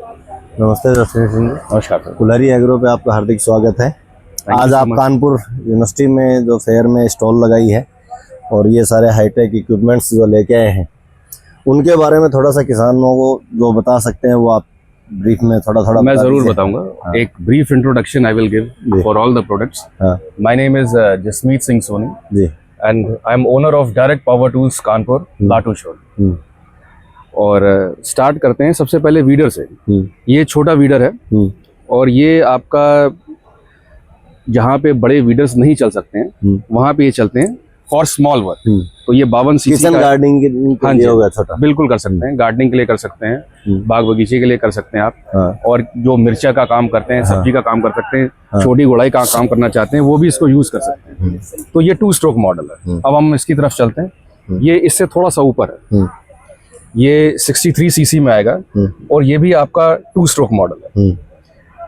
नमस्ते जसवीर सिंह जी। नमस्कार sir. Kulhari agro पे आपका हार्दिक स्वागत है। आज आप कानपुर यूनिवर्सिटी में जो फेयर में स्टॉल लगाई है और ये सारे हाईटेक इक्विपमेंट्स जो लेके आए हैं उनके बारे में थोड़ा सा किसानों को जो बता सकते हैं वो आप ब्रीफ में थोड़ा मैं जरूर बताऊंगा। एक brief introduction I will give for all the products. My name is Jasmeet Singh Soni ji and I am owner of Direct power Tools Kanpur लाटू शोर। और स्टार्ट करते हैं सबसे पहले वीडर से। ये छोटा वीडर है और ये आपका जहाँ पे बड़े वीडर्स नहीं चल सकते हैं वहाँ पे ये चलते हैं फॉर स्मॉल वर्क। तो ये 52 सीसी का गार्डनिंग के लिए होगा छोटा, बिल्कुल कर सकते हैं। गार्डनिंग के लिए कर सकते हैं, बाग बगीचे के लिए कर सकते हैं आप। और जो मिर्चा का काम करते हैं, सब्जी का काम कर सकते हैं, छोटी गुड़ाई का काम करना चाहते हैं वो भी इसको यूज कर सकते हैं। तो ये 2 स्ट्रोक मॉडल है। अब हम इसकी तरफ चलते हैं। ये इससे थोड़ा सा ऊपर है, ये 63 सीसी में आएगा और ये भी आपका 2 स्ट्रोक मॉडल है।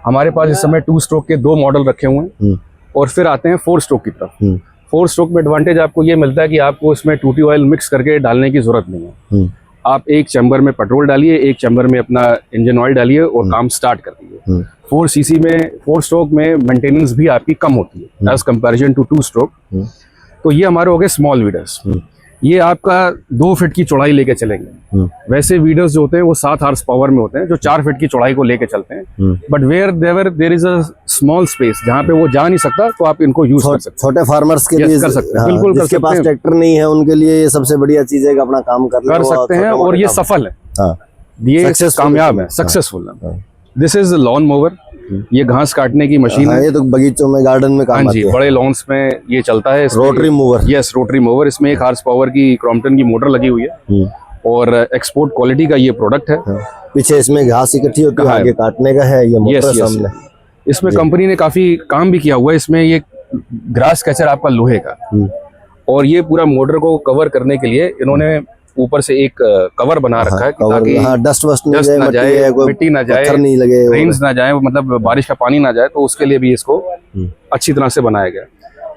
हमारे पास इस समय 2 स्ट्रोक के 2 मॉडल रखे हुए हैं और फिर आते हैं 4 स्ट्रोक की तरफ। 4 स्ट्रोक में एडवांटेज आपको ये मिलता है कि आपको इसमें टूटी ऑयल मिक्स करके डालने की जरूरत नहीं है। आप एक चैम्बर में पेट्रोल डालिए, एक चैम्बर में अपना इंजन ऑयल डालिए और काम स्टार्ट कर दीजिए। 4 सीसी में 4 स्ट्रोक में मेंटेनेंस भी आपकी कम होती है एज कंपैरिजन टू 2 स्ट्रोक। तो ये हमारे हो गए स्मॉल वीडर्स। ये आपका 2 फीट की चौड़ाई लेके चलेंगे। वैसे वीडर्स जो होते हैं वो 7 हॉर्स पावर में होते हैं जो 4 फीट की चौड़ाई को लेके चलते हैं। But where there is a small space जहाँ पे वो जा नहीं सकता तो आप इनको यूज कर सकते हैं। छोटे फार्मर्स के लिए कर सकते हैं, बिल्कुल कर सकते हैं। जिसके पास ट्रैक्टर नहीं है उनके लिए ये सबसे बढ़िया चीज है कि अपना काम कर सकते हैं और ये सफल है। ये कामयाब है, सक्सेसफुल है। This is lawn mower. ये घास काटने की मशीन है। ये तो बगीचों में, गार्डन में काम आती है। बड़े लॉन्स में ये चलता है। Rotary mover. Yes, rotary mover. इसमें 1 हॉर्स पावर की क्रॉम्पटन की मोटर लगी हुई है और एक्सपोर्ट क्वालिटी का ये प्रोडक्ट है। पीछे इसमें घास इकट्ठी होती है, आगे काटने का है ये मोटर सामने। इसमें कंपनी ने काफी काम भी किया हुआ है। इसमें ये ग्रास कैचर आपका लोहे का और ये पूरा मोटर को कवर करने के लिए इन्होंने ऊपर से एक कवर बना रखा है ताकि डस्ट ना जाए, मिट्टी ना जाए, नहीं लगे, रेन्स ना जाए, मतलब बारिश का पानी ना जाए। तो उसके लिए भी इसको अच्छी तरह से बनाया गया।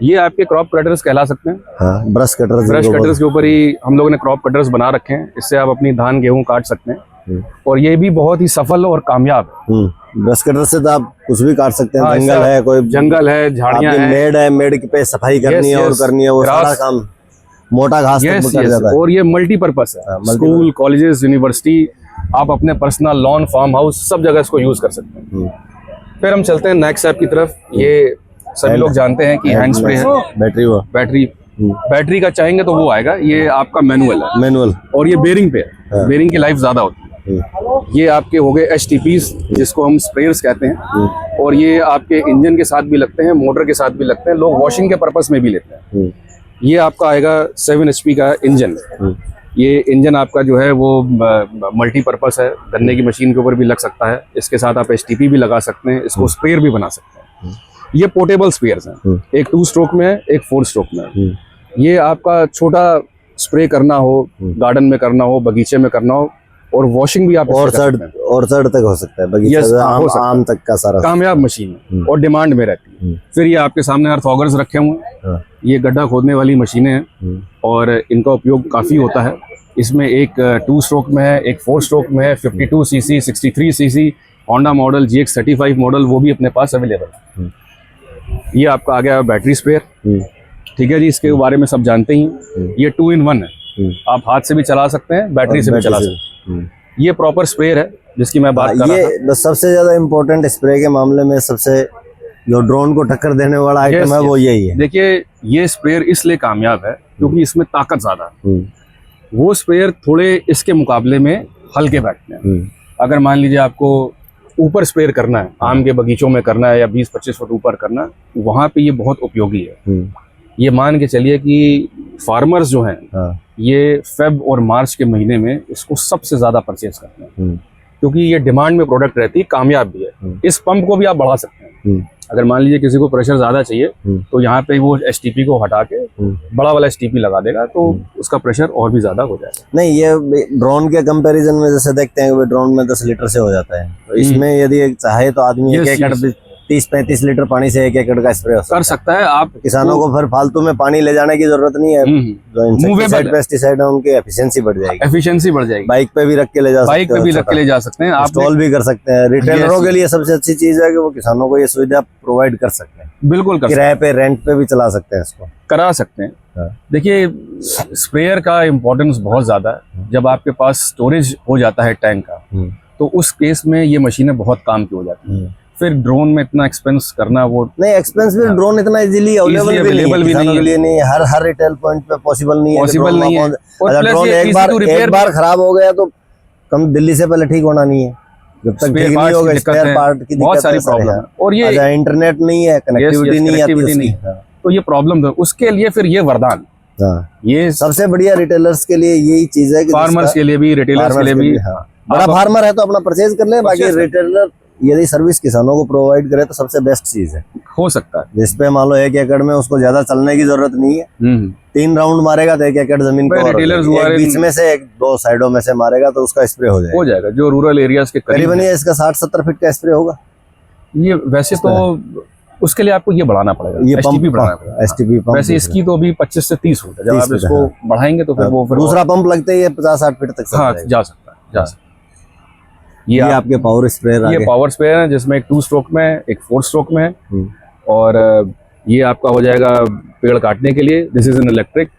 ये आपके क्रॉप कटर्स कहला सकते हैं। ब्रश कटर्स के ऊपर ही हम लोगों ने क्रॉप कटर्स बना रखे हैं। इससे आप अपनी धान गेहूं काट सकते हैं और ये भी बहुत ही सफल और कामयाब है। ब्रश कटर से तो आप कुछ भी काट सकते हैं। जंगल है, कोई जंगल है, झाड़ियां हैं, मेड है, मेड पे सफाई करनी है और करनी है वो सारा काम। मोटा घास तक कर जाता है। और ये मल्टीपर्पस है। स्कूल, कॉलेजेस, यूनिवर्सिटी, आप अपने पर्सनल लॉन, फार्म हाउस सब जगह इसको यूज कर सकते हैं। फिर हम चलते हैं नेक्स्ट ऐप की तरफ। ये सभी लोग जानते हैं कि हैंड स्प्रे है। बैटरी का चाहेंगे तो वो आएगा। ये आपका मैनुअल और ये बेरिंग पे है। बेरिंग की लाइफ ज्यादा होती है। ये आपके हो गए HTPs जिसको हम स्प्रेयर्स कहते हैं और ये आपके इंजन के साथ भी लगते हैं, मोटर के साथ भी लगते हैं। लोग वॉशिंग के पर्पस में भी लेते हैं। ये आपका आएगा 7 HP का इंजन। ये इंजन आपका जो है वो मल्टीपर्पस है। गन्ने की मशीन के ऊपर भी लग सकता है। इसके साथ आप HTP भी लगा सकते हैं। इसको स्प्रेयर भी बना सकते हैं। ये पोर्टेबल स्प्रेयर्स हैं। एक 2 स्ट्रोक में है, एक 4 स्ट्रोक में है। ये आपका छोटा स्प्रे करना हो, गार्डन में करना हो, बगीचे में करना हो और वॉशिंग भी आप और सड़ तक हो सकता है। बगीचा आम तक का सारा कामयाब मशीन है और डिमांड में रहती है। फिर ये आपके सामने अर्थ ऑगर्स रखे हुए हैं। ये गड्ढा खोदने वाली मशीनें हैं और इनका उपयोग काफी होता है। इसमें एक 2 स्ट्रोक में है, एक 4 स्ट्रोक में है। 52 CC, 63 CC, Honda model, GX35 model वो भी अपने पास अवेलेबल है। ये आपका आ गया बैटरी स्प्रेयर। ठीक है जी, इसके बारे में सब जानते ही। ये 2 in 1 है। आप हाथ से भी चला सकते हैं, बैटरी से भी चला सकते हैं। ये प्रॉपर स्प्रेयर है जिसकी मैं बात कर रहा था। ये सबसे ज्यादा इम्पोर्टेंट स्प्रे के मामले में सबसे जो ड्रोन को टक्कर देने वाला आइटम है वो यही है। देखिए, ये स्प्रेयर इसलिए कामयाब है क्योंकि इसमें ताकत ज्यादा है। वो स्प्रेयर थोड़े इसके मुकाबले में हल्के बैठते हैं। अगर मान लीजिए आपको ऊपर स्प्रेयर करना है, आम के बगीचों में करना है या 20-25 फुट ऊपर करना है, वहां पे ये बहुत उपयोगी है। ये मान के चलिए कि फार्मर्स जो हैं ये फेब और मार्च के महीने में इसको सबसे ज्यादा परचेज करते हैं क्योंकि ये डिमांड में प्रोडक्ट रहती है, कामयाब भी है। इस पंप को भी आप बढ़ा सकते हैं। अगर मान लीजिए किसी को प्रेशर ज्यादा चाहिए तो यहाँ पे वो HTP को हटा के बड़ा वाला HTP लगा देगा तो उसका प्रेशर और भी ज्यादा हो जाएगा। नहीं, ये ड्रोन के कंपैरिजन में जैसे देखते हैं ड्रोन में 10 लीटर से हो जाता है, तो इसमें यदि चाहे तो आदमी 1 एकड़ भी 30-35 लीटर पानी से 1 एकड़ का स्प्रे हो सकता कर सकता है आप। है। किसानों को फिर फालतू में पानी ले जाने की जरूरत नहीं है। जो इंसेक्टिसाइड पेस्टिसाइड है उनकी एफिशिएंसी बढ़ जाएगी, एफिशिएंसी बढ़ जाएगी। बाइक पे भी रख के ले जा सकते बाइक पे भी रख के ले जा सकते हैं आप, स्टॉल भी कर सकते हैं। रिटेलरों के लिए सबसे अच्छी चीज है कि वो किसानों को ये सुविधा प्रोवाइड कर सकते हैं, बिल्कुल कर किराए पे रेंट पे भी चला सकते हैं इसको, करा सकते हैं। हाँ। देखिए स्प्रेयर का इम्पोर्टेंस बहुत ज़्यादा है। जब आपके पास स्टोरेज हो जाता है टैंक का, तो उस केस में ये मशीनें बहुत काम की हो जाती हैं। फिर ड्रोन में इतना एक्सपेंस करना वो नहीं, एक्सपेंस भी ड्रोन इतना इजीली अवेलेबल भी नहीं है, हर रिटेल पॉइंट पे पॉसिबल नहीं है। ड्रोन एक बार खराब हो गया तो कम दिल्ली से पहले ठीक होना नहीं है, जब तक ठीक नहीं होगा स्पेयर पार्ट की बहुत सारी प्रॉब्लम है। और ये इंटरनेट नहीं है, कनेक्टिविटी नहीं है, तो ये प्रॉब्लम है। उसके लिए फिर ये वरदान, ये सबसे बढ़िया रिटेलर्स के लिए यही चीज है कि फार्मर्स के लिए भी, रिटेलर्स के लिए भी। बड़ा फार्मर है तो अपना परचेज कर ले, बाकी रिटेलर यदि सर्विस किसानों को प्रोवाइड करे तो सबसे बेस्ट चीज है, हो सकता है। जिसपे मान लो 1 एकड़ में उसको ज्यादा चलने की जरूरत नहीं है, 3 राउंड मारेगा तो 1 एकड़ जमीन को बीच में से 1-2 साइडों में से मारेगा तो उसका स्प्रे हो जाएगा। जो रूरल एरियाज के करीबन ये इसका 60-70 फीट का स्प्रे होगा। ये वैसे तो उसके लिए आपको ये बढ़ाना पड़ेगा, ये एसटीपी बढ़ाना पड़ेगा। एसटीपी पंप वैसे इसकी तो अभी 25 से 30 फुट है। जब आप इसको बढ़ाएंगे तो फिर वो दूसरा पंप लगते ही 50-60 फीट तक जा सकता है। ये आपके पावर स्प्रेयर, ये पावर स्प्रेयर है जिसमें एक 2 स्ट्रोक में, एक 4 स्ट्रोक में, और ये आपका हो जाएगा पेड़ काटने के लिए। दिस इज एन इलेक्ट्रिक,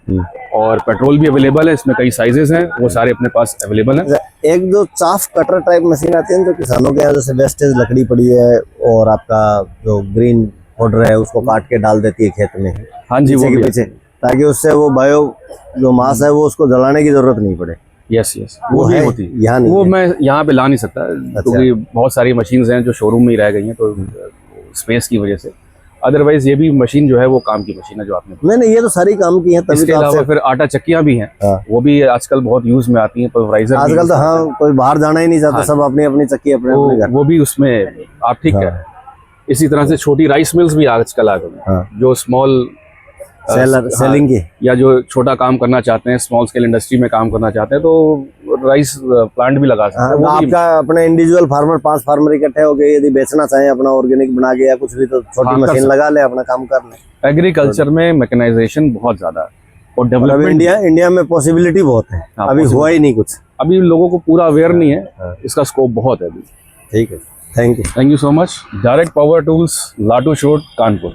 और पेट्रोल भी अवेलेबल है। इसमें कई साइजेस हैं, वो सारे अपने पास अवेलेबल हैं। एक जो चाफ कटर टाइप मशीन आती है जो किसानों के यहाँ, जैसे वेस्टेज लकड़ी पड़ी है और आपका जो ग्रीन पाउडर है उसको काट के डाल देती है खेत में, हाँ जी, वो भी पीछे, ताकि उससे वो बायो जो मास है वो उसको जलाने की जरूरत नहीं पड़े। यस वो भी होती है यहाँ, वो मैं यहाँ पे ला नहीं सकता क्योंकि बहुत सारी मशीन्स हैं जो शोरूम में ही रह गई हैं, तो स्पेस की वजह से। अदरवाइज ये भी मशीन जो है वो काम की मशीन है जो आपने। नहीं, ये तो सारी काम की है। इसके अलावा फिर आटा चक्कियां भी हैं, वो भी आजकल बहुत यूज में आती हैं। पल्वराइजर आजकल तो हाँ, कोई बाहर जाना ही नहीं चाहता, सब अपनी अपनी चक्की अपने वो भी उसमें आप ठीक कह रहे हैं। इसी तरह से छोटी राइस मिल्स भी आजकल आ गई, जो स्मॉल सेलिंग की, या जो छोटा काम करना चाहते हैं, स्मॉल स्केल इंडस्ट्री में काम करना चाहते हैं, तो राइस प्लांट भी लगा सकते हैं। आपका अपने इंडिविजुअल फार्मर 5 फार्मर इकट्ठे हो गए, यदि बेचना चाहें अपना ऑर्गेनिक बना के या कुछ भी, तो छोटी मशीन लगा ले, अपना काम कर ले। एग्रीकल्चर में मैकेनाइजेशन बहुत ज्यादा है और डेवलपमेंट इंडिया में पॉसिबिलिटी बहुत है, अभी हुआ ही नहीं कुछ, अभी लोगों को पूरा अवेयर नहीं है, इसका स्कोप बहुत है अभी। ठीक है, thank you so much. Direct power tools, लाटू शोट, कानपुर।